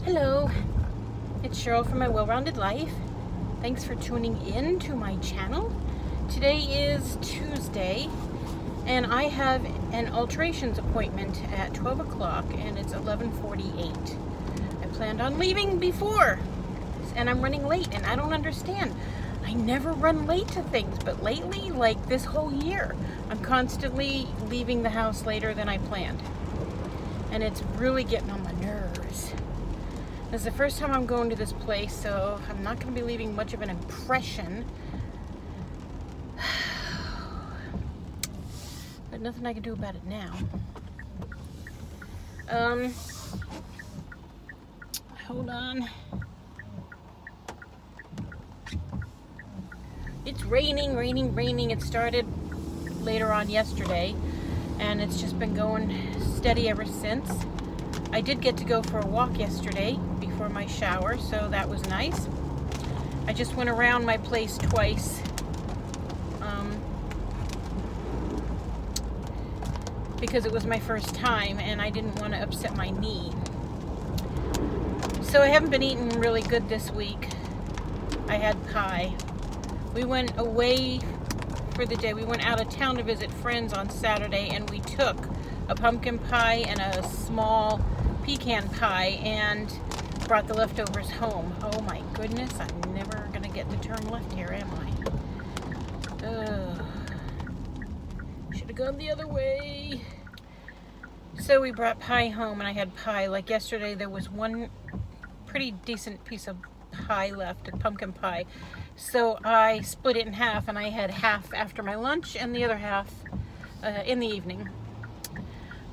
Hello, it's Cheryl from My Well-Rounded Life. Thanks for tuning in to my channel. Today is Tuesday and I have an alterations appointment at 12 o'clock and it's 11:48. I planned on leaving before and I'm running late and I don't understand. I never run late to things, but lately, like this whole year, I'm constantly leaving the house later than I planned. And it's really getting on my nerves. This is the first time I'm going to this place, so I'm not going to be leaving much of an impression. But nothing I can do about it now. Hold on. It's raining. It started later on yesterday, and it's just been going steady ever since. I did get to go for a walk yesterday before my shower, so that was nice. I just went around my place twice because it was my first time and I didn't want to upset my knee. So I haven't been eating really good this week. I had pie. We went away for the day. We went out of town to visit friends on Saturday and we took a pumpkin pie and a small pecan pie and brought the leftovers home. Oh my goodness, I'm never gonna get to turn left here, am I? Should have gone the other way. So we brought pie home and I had pie. Like yesterday there was one pretty decent piece of pie left, a pumpkin pie. So I split it in half and I had half after my lunch and the other half in the evening.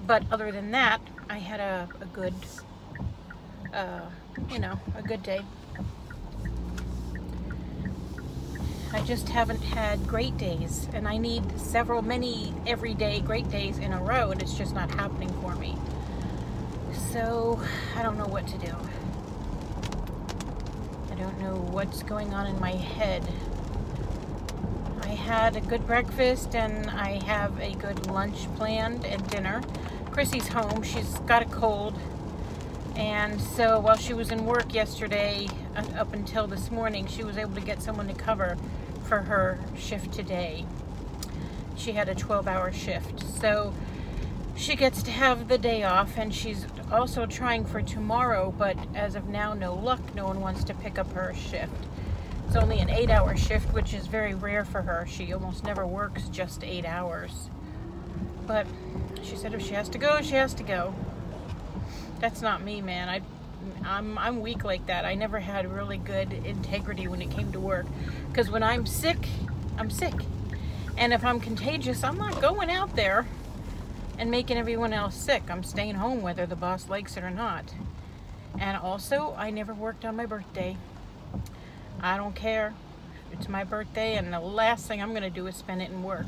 But other than that, I had a good, a good day. I just haven't had great days, and I need many everyday great days in a row, and it's just not happening for me. So I don't know what to do. I don't know what's going on in my head. I had a good breakfast and I have a good lunch planned and dinner. Chrissy's home. She's got a cold, and so while she was in work yesterday up until this morning, she was able to get someone to cover for her shift today. She had a 12-hour shift, so she gets to have the day off, and she's also trying for tomorrow, but as of now, no luck. No one wants to pick up her shift. It's only an 8-hour shift, which is very rare for her. She almost never works just 8 hours. But she said if she has to go, she has to go. That's not me, man. I'm weak like that. I never had really good integrity when it came to work. Because when I'm sick, I'm sick. And if I'm contagious, I'm not going out there and making everyone else sick. I'm staying home whether the boss likes it or not. And also, I never worked on my birthday. I don't care. It's my birthday, and the last thing I'm going to do is spend it in work.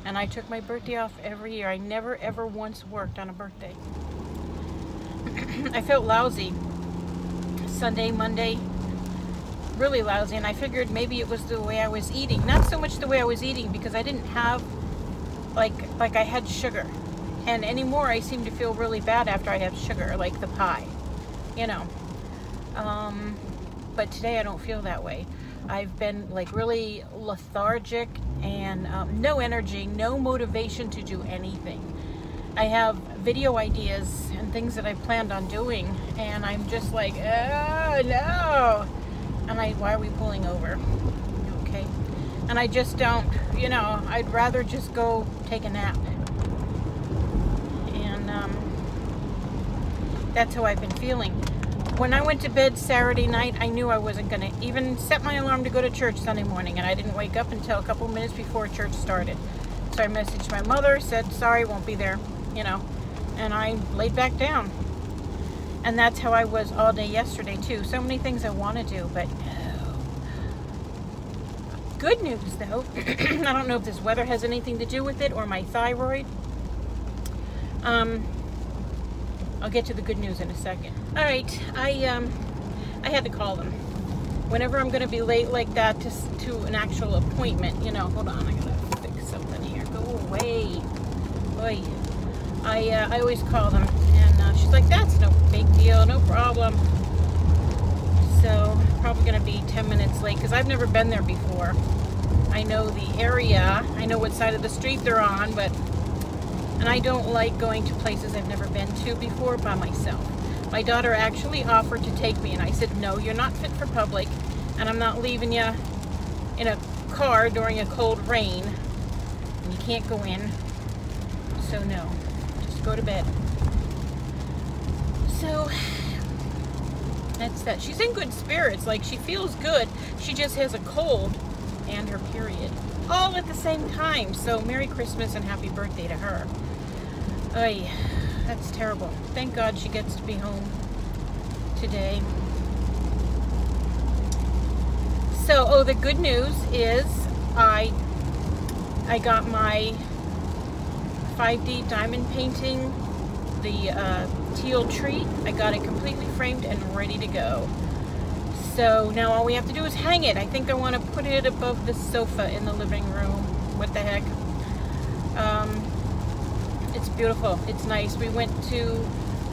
And I took my birthday off every year. I never ever once worked on a birthday. I felt lousy Sunday, Monday, really lousy, and I figured maybe it was the way I was eating. Not so much the way I was eating, because I didn't have like I had sugar. And anymore I seem to feel really bad after I have sugar, like the pie, you know. But today I don't feel that way. I've been like really lethargic and no energy, no motivation to do anything. I have video ideas and things that I planned on doing, and I'm just like, oh no. And why are we pulling over? Okay. And I just don't, I'd rather just go take a nap. And that's how I've been feeling. When I went to bed Saturday night, I knew I wasn't going to even set my alarm to go to church Sunday morning, and I didn't wake up until a couple minutes before church started. So I messaged my mother, said, sorry, won't be there, and I laid back down. And that's how I was all day yesterday, too. So many things I want to do, but no. Good news, though. I don't know if this weather has anything to do with it or my thyroid. I'll get to the good news in a second. All right, I had to call them. Whenever I'm going to be late like that to an actual appointment, hold on, I gotta fix something here. Go away. Oy. I always call them, and she's like, that's no big deal, no problem. So probably gonna be 10 minutes late because I've never been there before. I know the area, I know what side of the street they're on, and I don't like going to places I've never been to before by myself. My daughter actually offered to take me, and I said, no, you're not fit for public, and I'm not leaving you in a car during a cold rain, and you can't go in. So no, just go to bed. So that's that. She's in good spirits, like she feels good. She just has a cold and her period all at the same time. So Merry Christmas and happy birthday to her. Ay, that's terrible. Thank God she gets to be home today. So, oh, the good news is I got my 5D diamond painting, the teal tree. I got it completely framed and ready to go. So now all we have to do is hang it. I think I want to put it above the sofa in the living room. What the heck? It's beautiful. It's nice. We went to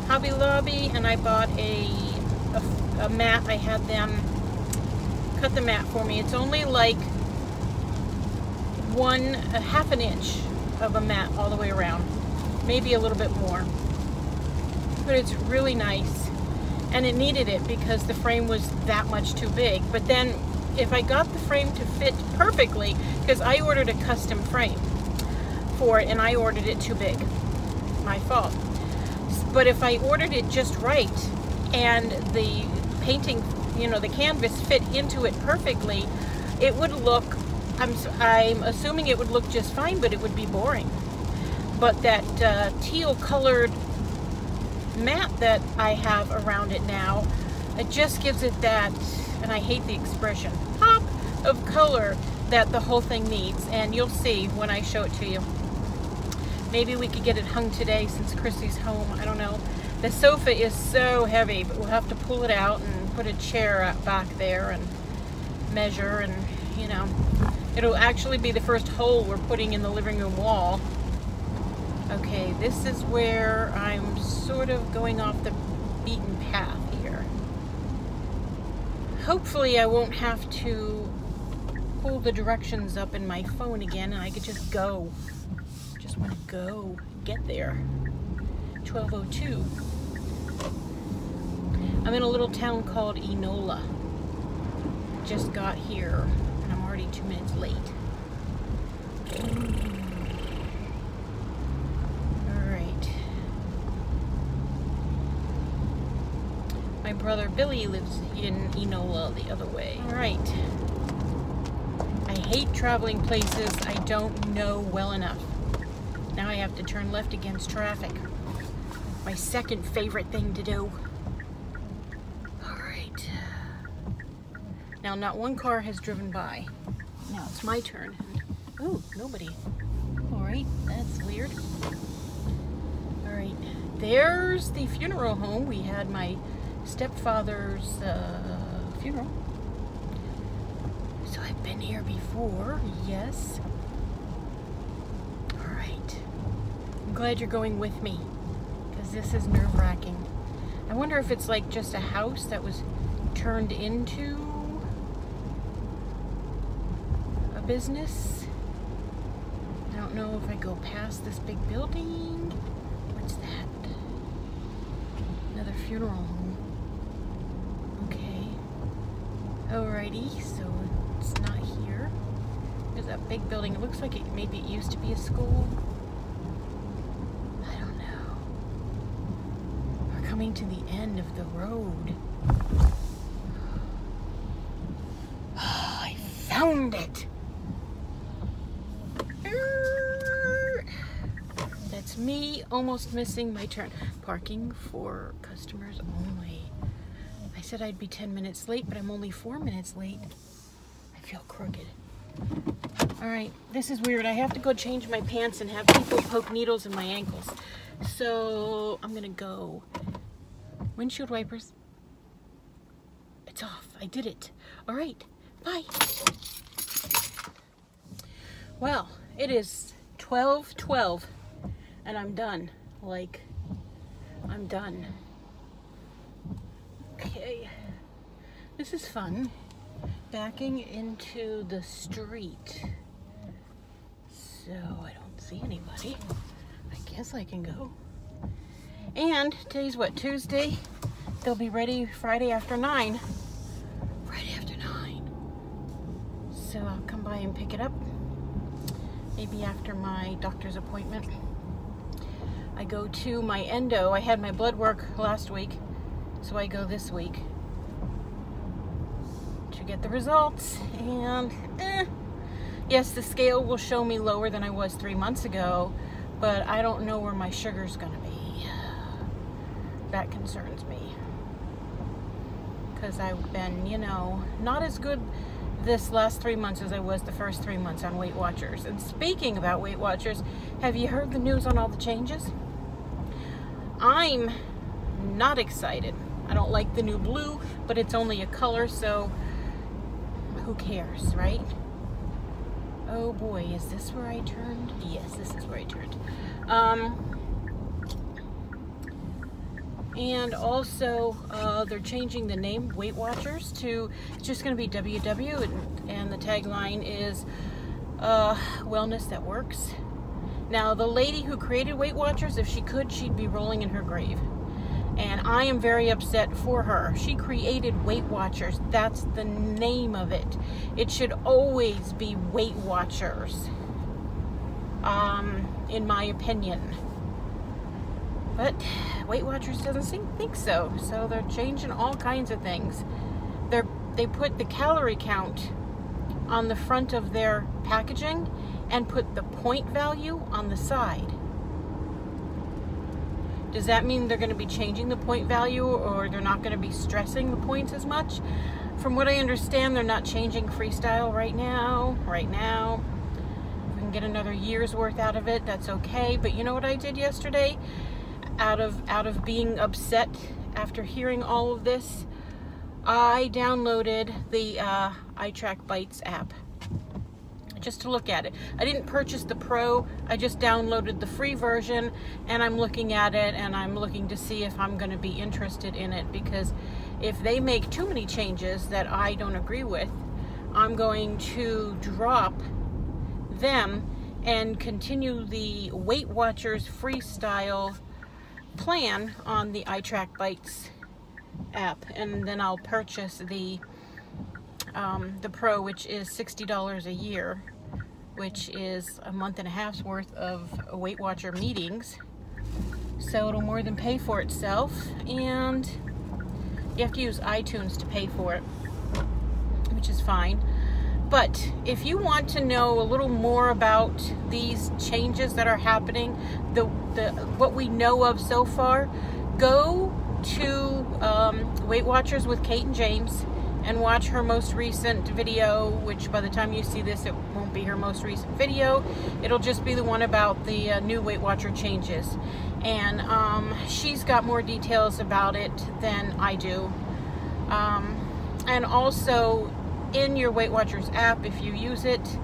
Hobby Lobby and I bought a mat. I had them cut the mat for me. It's only like a half an inch of a mat all the way around. Maybe a little bit more. But it's really nice. And it needed it because the frame was that much too big. But then if I got the frame to fit perfectly, because I ordered a custom frame for it and I ordered it too big. My fault. But if I ordered it just right and the painting, you know, the canvas fit into it perfectly, it would look, I'm assuming it would look just fine, but it would be boring. But that teal colored mat that I have around it now, it just gives it that, and I hate the expression, pop of color that the whole thing needs. And you'll see when I show it to you. Maybe we could get it hung today since Chrissy's home. I don't know. The sofa is so heavy, but we'll have to pull it out and put a chair out back there and measure, and you know, it'll actually be the first hole we're putting in the living room wall. Okay, this is where I'm sort of going off the beaten path here. Hopefully I won't have to pull the directions up in my phone again and I could just go. Just want to go, get there. 12:02. I'm in a little town called Enola. Just got here and I'm already 2 minutes late. My brother Billy lives in Enola the other way. All right. I hate traveling places I don't know well enough. Now I have to turn left against traffic. My second favorite thing to do. All right. Now, not one car has driven by. Now it's my turn. Oh, nobody. All right, that's weird. All right, there's the funeral home. We had my stepfather's funeral. So I've been here before, yes. All right. I'm glad you're going with me because this is nerve-wracking. I wonder if it's like just a house that was turned into a business. I don't know if I go past this big building. What's that? Another funeral home. Alrighty, so it's not here. There's that big building. It looks like maybe it used to be a school. I don't know. We're coming to the end of the road. I found it! That's me almost missing my turn. Parking for customers only. I said I'd be 10 minutes late, but I'm only 4 minutes late. I feel crooked. All right, this is weird. I have to go change my pants and have people poke needles in my ankles. So I'm gonna go. Windshield wipers. It's off. I did it. All right, bye. Well, it is 12:12 and I'm done. Like, I'm done. Okay, This is fun. Backing into the street. So I don't see anybody. I guess I can go. And today's what, Tuesday? They'll be ready Friday after 9. Friday after 9. So I'll come by and pick it up. Maybe after my doctor's appointment. I go to my endo. I had my blood work last week, so I go this week to get the results. And yes, the scale will show me lower than I was 3 months ago, but I don't know where my sugar's gonna be. That concerns me, because I've been, you know, not as good this last 3 months as I was the first 3 months on Weight Watchers. And speaking about Weight Watchers, have you heard the news on all the changes? I'm not excited. I don't like the new blue, but it's only a color, so who cares, right? Oh boy, is this where I turned? Yes, this is where I turned. And also, they're changing the name Weight Watchers to, it's just going to be WW, and the tagline is wellness that works. Now, the lady who created Weight Watchers, if she could, she'd be rolling in her grave. And I am very upset for her. She created Weight Watchers. That's the name of it. It should always be Weight Watchers, in my opinion. But Weight Watchers doesn't think so. So they're changing all kinds of things. They put the calorie count on the front of their packaging and put the point value on the side. Does that mean they're going to be changing the point value, or they're not going to be stressing the points as much? From what I understand, they're not changing Freestyle right now. If we can get another year's worth out of it, that's okay. But you know what I did yesterday? Out of being upset after hearing all of this, I downloaded the iTrack Bites app just to look at it. I didn't purchase the Pro. I just downloaded the free version, and I'm looking at it, and I'm looking to see if I'm going to be interested in it, because if they make too many changes that I don't agree with, I'm going to drop them and continue the Weight Watchers Freestyle plan on the iTrack Bites app, and then I'll purchase the Pro, which is $60 a year, which is a month and a half's worth of Weight Watcher meetings. So it'll more than pay for itself, and you have to use iTunes to pay for it, which is fine. But if you want to know a little more about these changes that are happening, what we know of so far, go to Weight Watchers with Kate and James and watch her most recent video, which by the time you see this, it won't be her most recent video. It'll just be the one about the new Weight Watcher changes. And she's got more details about it than I do. And also, in your Weight Watchers app, if you use it,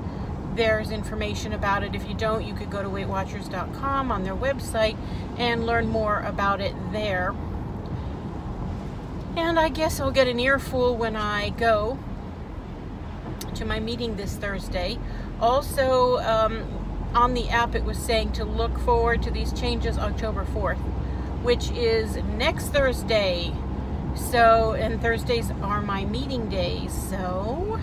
there's information about it. If you don't, you could go to weightwatchers.com on their website and learn more about it there. And I guess I'll get an earful when I go to my meeting this Thursday. Also, on the app, it was saying to look forward to these changes October 4th, which is next Thursday. So, and Thursdays are my meeting days, so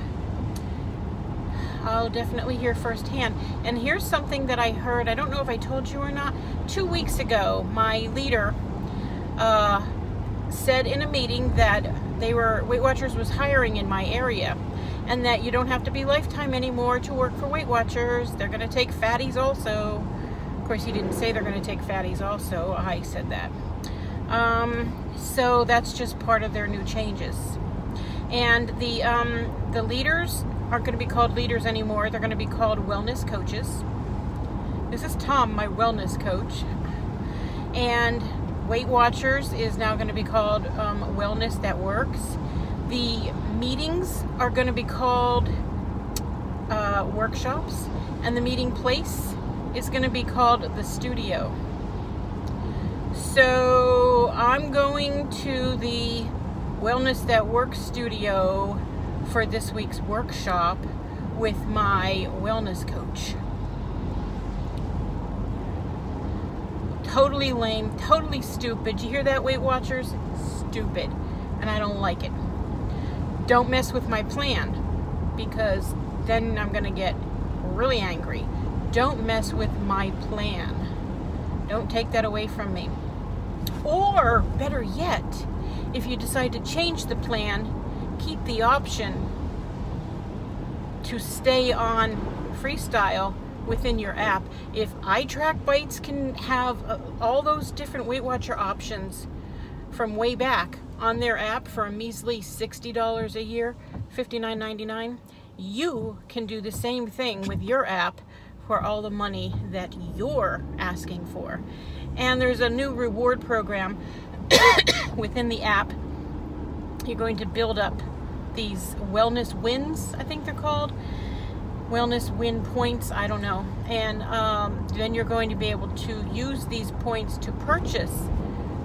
I'll definitely hear firsthand. And here's something that I heard, I don't know if I told you or not, 2 weeks ago, my leader said in a meeting that Weight Watchers was hiring in my area, and that you don't have to be lifetime anymore to work for Weight Watchers. They're going to take fatties also. Of course, he didn't say they're going to take fatties also. I said that. So that's just part of their new changes. And the leaders aren't going to be called leaders anymore. They're going to be called wellness coaches. This is Tom, my wellness coach. And Weight Watchers is now going to be called Wellness That Works. The meetings are going to be called workshops, and the meeting place is going to be called the studio. So I'm going to the Wellness That Works studio for this week's workshop with my wellness coach. Totally lame, totally stupid. You hear that, Weight Watchers? Stupid. And I don't like it. Don't mess with my plan, because then I'm going to get really angry. Don't mess with my plan. Don't take that away from me. Or, better yet, if you decide to change the plan, keep the option to stay on freestyle within your app. If iTrack Bites can have all those different Weight Watcher options from way back on their app for a measly $60 a year, $59.99, you can do the same thing with your app for all the money that you're asking for. And there's a new reward program within the app. You're going to build up these wellness wins, I think they're called. Wellness win points, I don't know. And then you're going to be able to use these points to purchase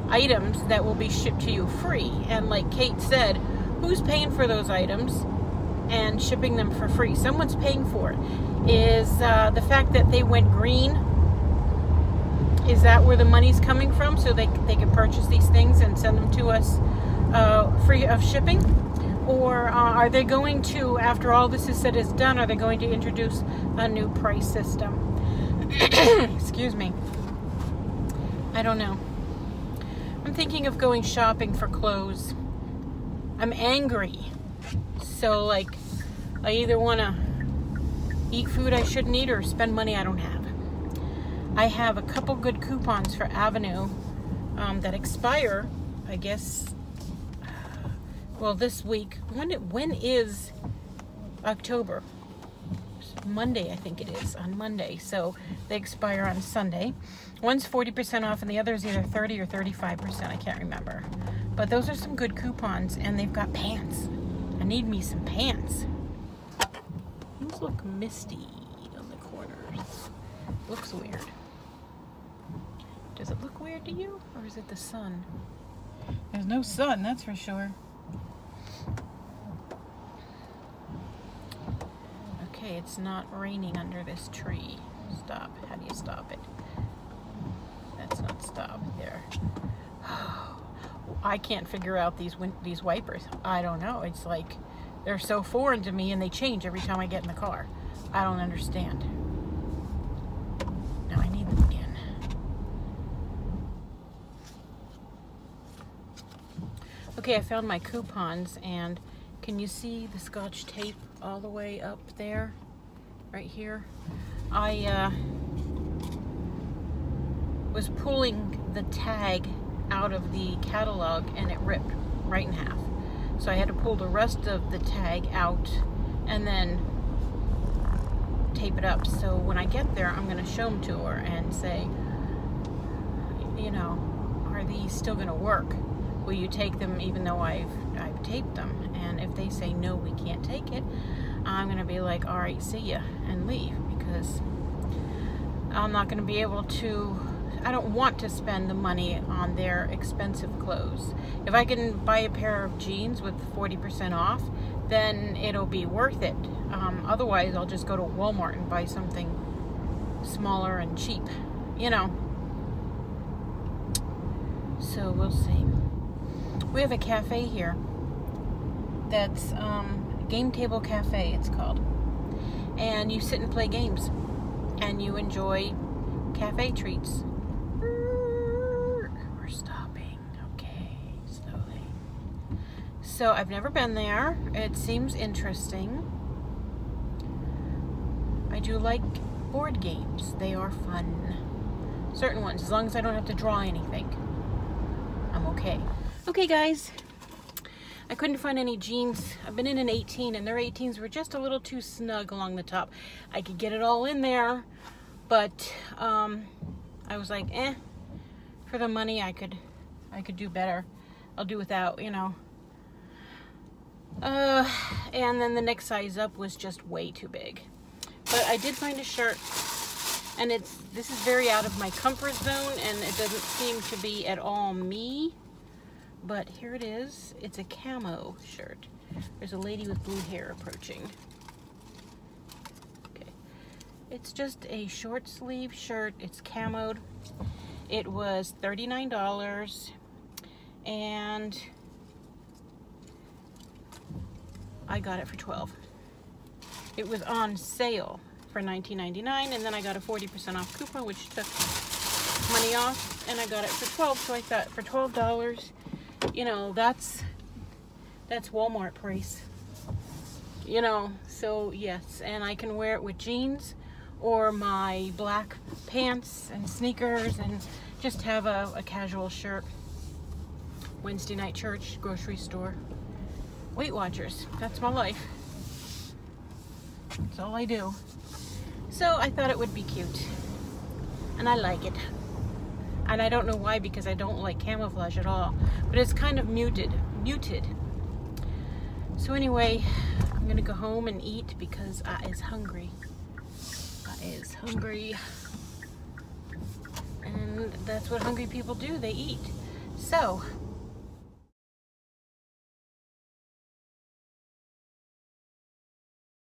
items that will be shipped to you free. And like Kate said, who's paying for those items and shipping them for free? Someone's paying for it. Is the fact that they went green, is that where the money's coming from? So they can purchase these things and send them to us free of shipping? Or are they going to, after all this is said is done, are they going to introduce a new price system? Excuse me. I don't know. I'm thinking of going shopping for clothes. I'm angry. So, like, I either want to eat food I shouldn't eat or spend money I don't have. I have a couple good coupons for Avenue that expire, I guess, well, this week. When is October? Monday, I think it is, on Monday. So they expire on Sunday. One's 40% off and the other is either 30 or 35%. I can't remember. But those are some good coupons, and they've got pants. I need me some pants. These look misty on the corners. Looks weird. Does it look weird to you, or is it the sun? There's no sun, that's for sure. Okay, it's not raining under this tree. Stop. How do you stop it? That's not stop. There. I can't figure out these wipers. I don't know. It's like they're so foreign to me, and they change every time I get in the car. I don't understand. Now I need them again. Okay, I found my coupons, and can you see the Scotch tape all the way up there? Right here? I was pulling the tag out of the catalog, and it ripped right in half. So I had to pull the rest of the tag out and then tape it up. So when I get there, I'm going to show them to her and say, you know, are these still going to work? Will you take them even though I've taped them? And if they say no, we can't take it, I'm going to be like, all right, see ya, and leave, because I'm not going to be able to, I don't want to spend the money on their expensive clothes. If I can buy a pair of jeans with 40% off, then it'll be worth it. Otherwise, I'll just go to Walmart and buy something smaller and cheap, you know. So we'll see. We have a cafe here that's Game Table Cafe, it's called. And you sit and play games, and you enjoy cafe treats. We're stopping. Okay, slowly. So I've never been there. It seems interesting. I do like board games. They are fun. Certain ones, as long as I don't have to draw anything, I'm okay. Okay, guys. I couldn't find any jeans. I've been in an 18, and their 18s were just a little too snug along the top. I could get it all in there, but I was like, for the money, I could do better. I'll do without, you know. And then the next size up was just way too big. But I did find a shirt, and this is very out of my comfort zone, and it doesn't seem to be at all me. but here it is. It's a camo shirt. There's a lady with blue hair approaching. Okay. It's just a short sleeve shirt. It's camoed. It was $39 and I got it for $12. It was on sale for $19.99 and then I got a 40% off coupon which took money off and I got it for $12. So I thought for $12, you know, that's Walmart price. You know, so yes, and I can wear it with jeans or my black pants and sneakers and just have a casual shirt. Wednesday night church, grocery store. Weight Watchers, that's my life. That's all I do. So I thought it would be cute. And I like it. And I don't know why, because I don't like camouflage at all. But it's kind of muted. So anyway, I'm gonna go home and eat because I is hungry. And that's what hungry people do, they eat. So